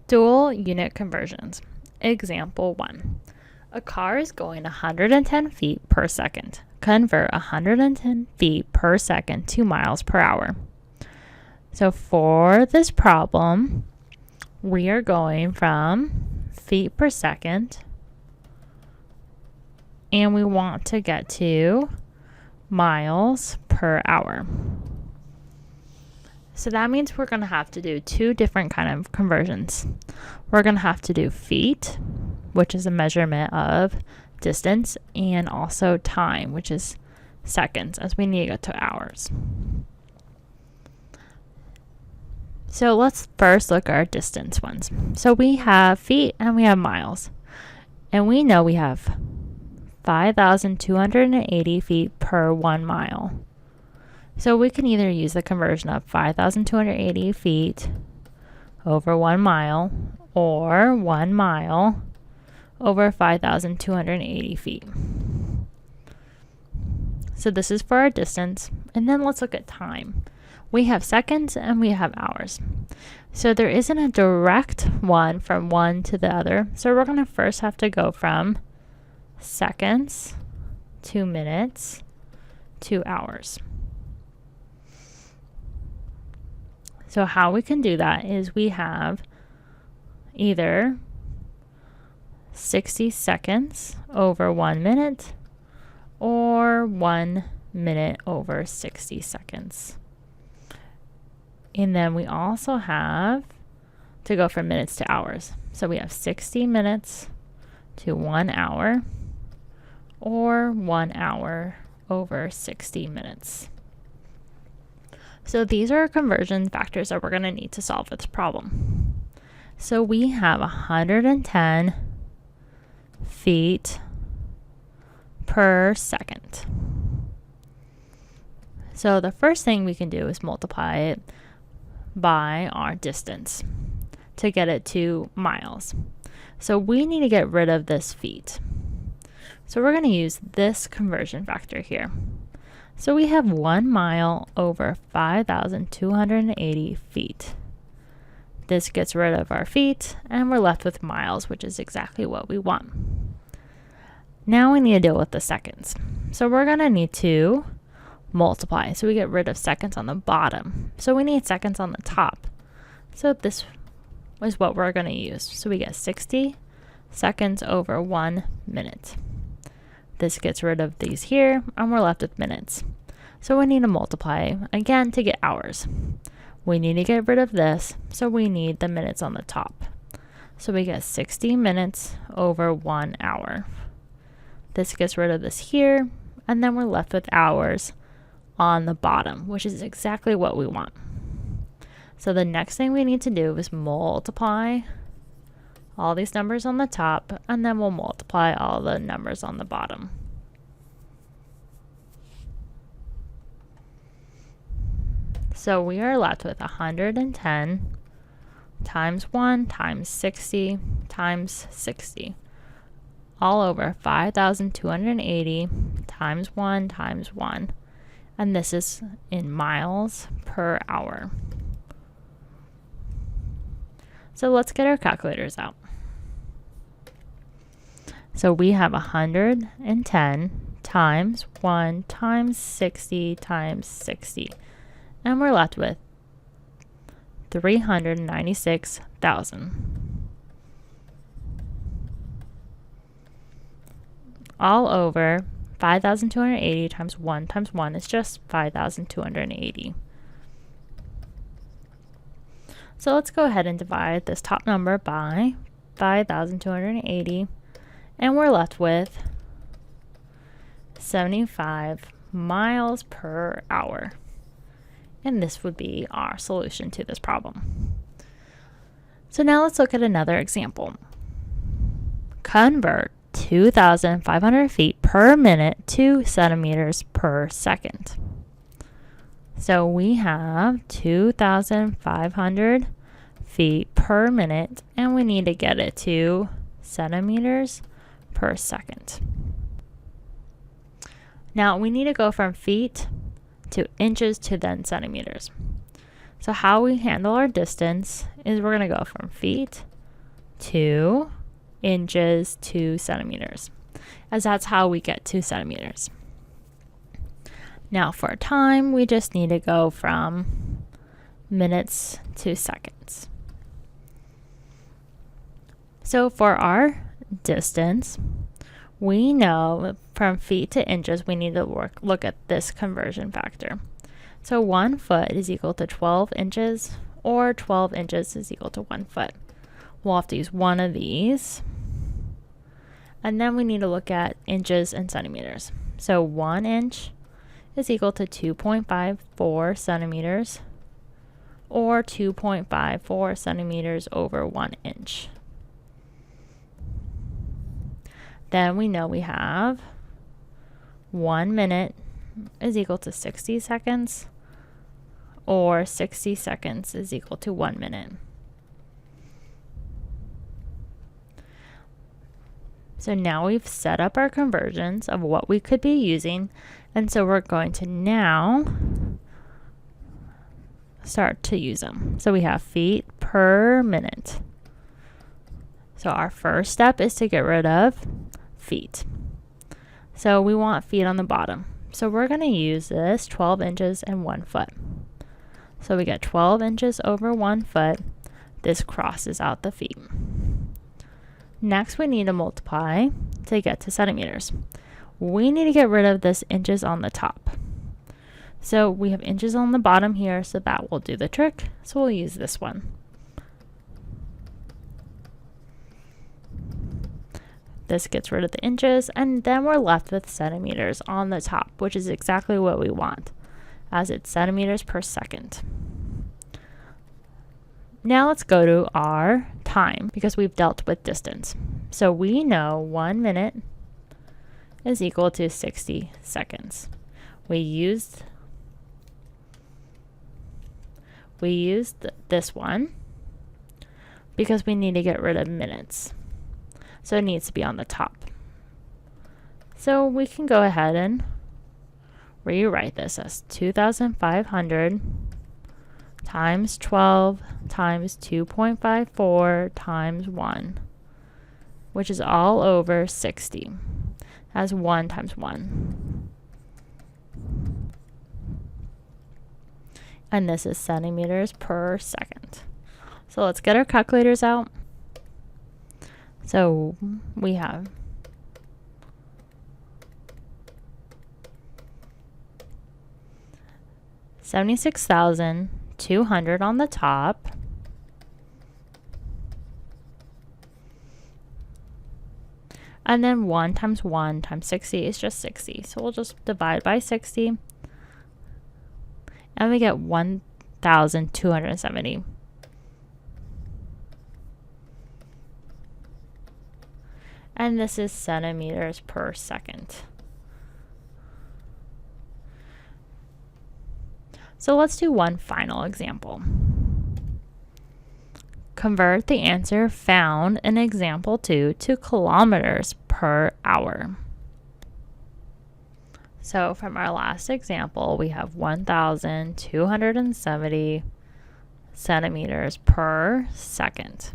Dual unit conversions. Example 1. A car is going 110 feet per second. Convert 110 feet per second to miles per hour. So for this problem, we are going from feet per second, and we want to get to miles per hour. So that means we're going to have to do two different kind of conversions. We're going to have to do feet, which is a measurement of distance, and also time, which is seconds, as we need to get to hours. So let's first look at our distance ones. So we have feet and we have miles. And we know we have 5,280 feet per 1 mile. So we can either use the conversion of 5,280 feet over 1 mile or 1 mile over 5,280 feet. So this is for our distance. And then let's look at time. We have seconds and we have hours. So there isn't a direct one from one to the other. So we're going to first have to go from seconds to minutes to hours. So how we can do that is we have either 60 seconds over 1 minute or 1 minute over 60 seconds. And then we also have to go from minutes to hours. So we have 60 minutes to 1 hour or 1 hour over 60 minutes. So these are conversion factors that we're going to need to solve this problem. So we have 110 feet per second. So the first thing we can do is multiply it by our distance to get it to miles. So we need to get rid of this feet. So we're going to use this conversion factor here. So we have 1 mile over 5,280 feet. This gets rid of our feet, and we're left with miles, which is exactly what we want. Now we need to deal with the seconds. So we're going to need to multiply. So we get rid of seconds on the bottom. So we need seconds on the top. So this is what we're going to use. So we get 60 seconds over 1 minute. This gets rid of these here, and we're left with minutes. So we need to multiply again to get hours. We need to get rid of this, so we need the minutes on the top. So we get 60 minutes over 1 hour. This gets rid of this here, and then we're left with hours on the bottom, which is exactly what we want. So the next thing we need to do is multiply all these numbers on the top, and then we'll multiply all the numbers on the bottom. So we are left with 110 times 1 times 60 times 60, all over 5,280 times 1 times 1, and this is in miles per hour. So let's get our calculators out. So we have 110 times 1 times 60 times 60. And we're left with 396,000. All over 5,280 times 1 is just 5,280. So let's go ahead and divide this top number by 5,280. And we're left with 75 miles per hour. And this would be our solution to this problem. So now let's look at another example. Convert 2,500 feet per minute to centimeters per second. So we have 2,500 feet per minute, and we need to get it to centimeters per second. Now we need to go from feet to inches to then centimeters. So how we handle our distance is we're going to go from feet 2 inches to centimeters, as that's how we get 2 centimeters. Now for time, we just need to go from minutes to seconds. So for our distance, we know from feet to inches, we need to look at this conversion factor. So 1 foot is equal to 12 inches, or 12 inches is equal to 1 foot. We'll have to use one of these. And then we need to look at inches and centimeters. So 1 inch is equal to 2.54 centimeters, or 2.54 centimeters over 1 inch. Then we know we have 1 minute is equal to 60 seconds, or 60 seconds is equal to 1 minute. So now we've set up our conversions of what we could be using, and so we're going to now start to use them. So we have feet per minute. So our first step is to get rid of feet. So we want feet on the bottom. So we're going to use this 12 inches and 1 foot. So we get 12 inches over 1 foot. This crosses out the feet. Next, we need to multiply to get to centimeters. We need to get rid of this inches on the top. So we have inches on the bottom here, so that will do the trick. So we'll use this one. This gets rid of the inches, and then we're left with centimeters on the top, which is exactly what we want, as it's centimeters per second. Now let's go to our time, because we've dealt with distance. So we know 1 minute is equal to 60 seconds. We used this one because we need to get rid of minutes. So it needs to be on the top. So we can go ahead and rewrite this as 2,500 times 12 times 2.54 times 1, which is all over 60, as 1 times 1. And this is centimeters per second. So let's get our calculators out. So we have 76,200 on the top, and then 1 times 1 times 60 is just 60. So we'll just divide by 60, and we get 1,270. And this is centimeters per second. So let's do one final example. Convert the answer found in example 2 to kilometers per hour. So from our last example, we have 1,270 centimeters per second.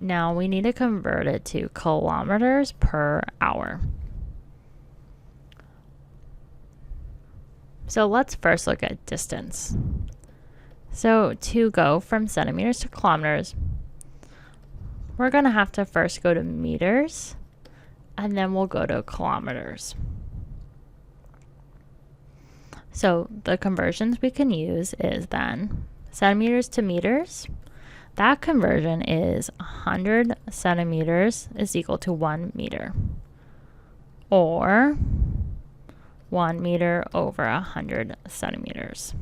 Now we need to convert it to kilometers per hour. So let's first look at distance. So to go from centimeters to kilometers, we're going to have to first go to meters, and then we'll go to kilometers. So the conversions we can use is then centimeters to meters. That conversion is 100 centimeters is equal to 1 meter, or 1 meter over 100 centimeters.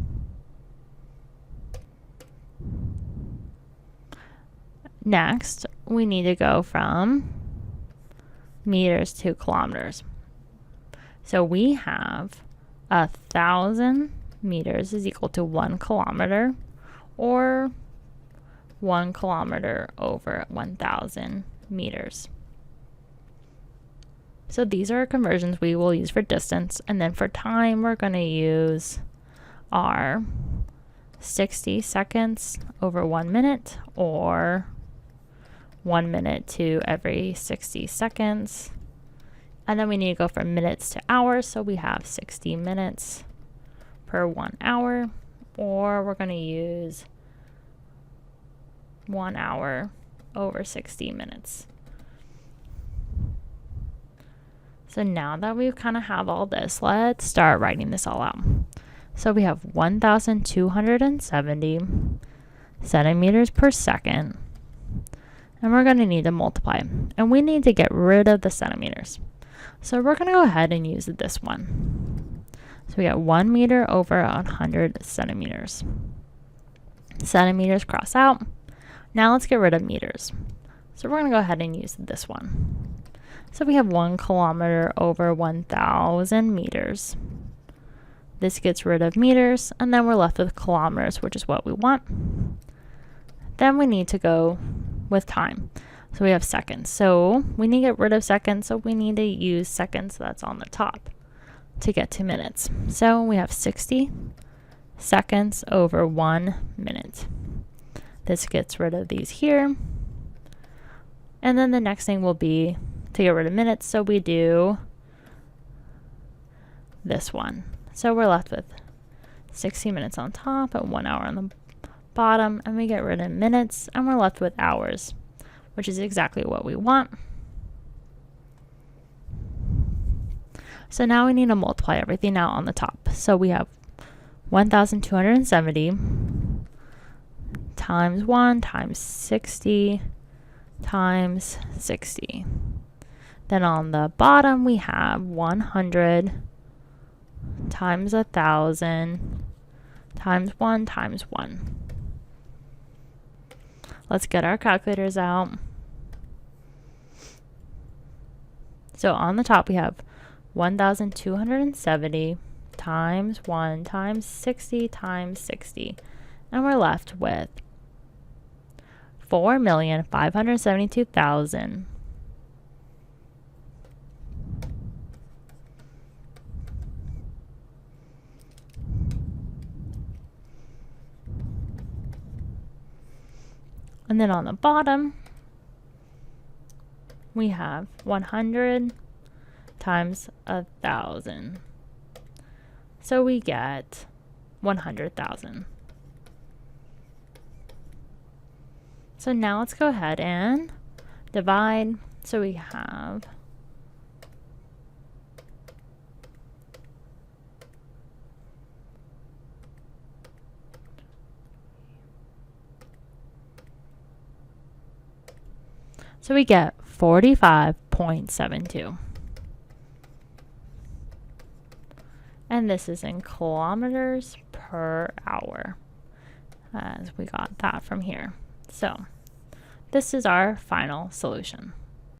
Next, we need to go from meters to kilometers. So we have 1,000 meters is equal to 1 kilometer, or 1 kilometer over 1,000 meters. So these are conversions we will use for distance, and then for time we're going to use our 60 seconds over 1 minute, or 1 minute to every 60 seconds. And then we need to go from minutes to hours. So we have 60 minutes per 1 hour, or we're going to use 1 hour over 60 minutes. So now that we kind of have all this, let's start writing this all out. So we have 1,270 centimeters per second, and we're going to need to multiply, and we need to get rid of the centimeters. So we're going to go ahead and use this one. So we got 1 meter over 100 centimeters. Centimeters cross out. Now let's get rid of meters. So we're going to go ahead and use this one. So we have 1 kilometer over 1,000 meters. This gets rid of meters, and then we're left with kilometers, which is what we want. Then we need to go with time. So we have seconds. So we need to get rid of seconds, so we need to use seconds that's on the top to get to minutes. So we have 60 seconds over 1 minute. This gets rid of these here. And then the next thing will be to get rid of minutes, so we do this one. So we're left with 60 minutes on top and 1 hour on the bottom, and we get rid of minutes, and we're left with hours, which is exactly what we want. So now we need to multiply everything out on the top. So we have 1,270 times 1 times 60 times 60. Then on the bottom we have 100 times 1,000 times 1 times 1. Let's get our calculators out. So on the top we have 1,270 times 1 times 60 times 60. And we're left with 4,572,000. And then on the bottom, we have 100 times 1,000. So we get 100,000. So now let's go ahead and divide. So we have we get 45.72. And this is in kilometers per hour, as we got that from here. So this is our final solution.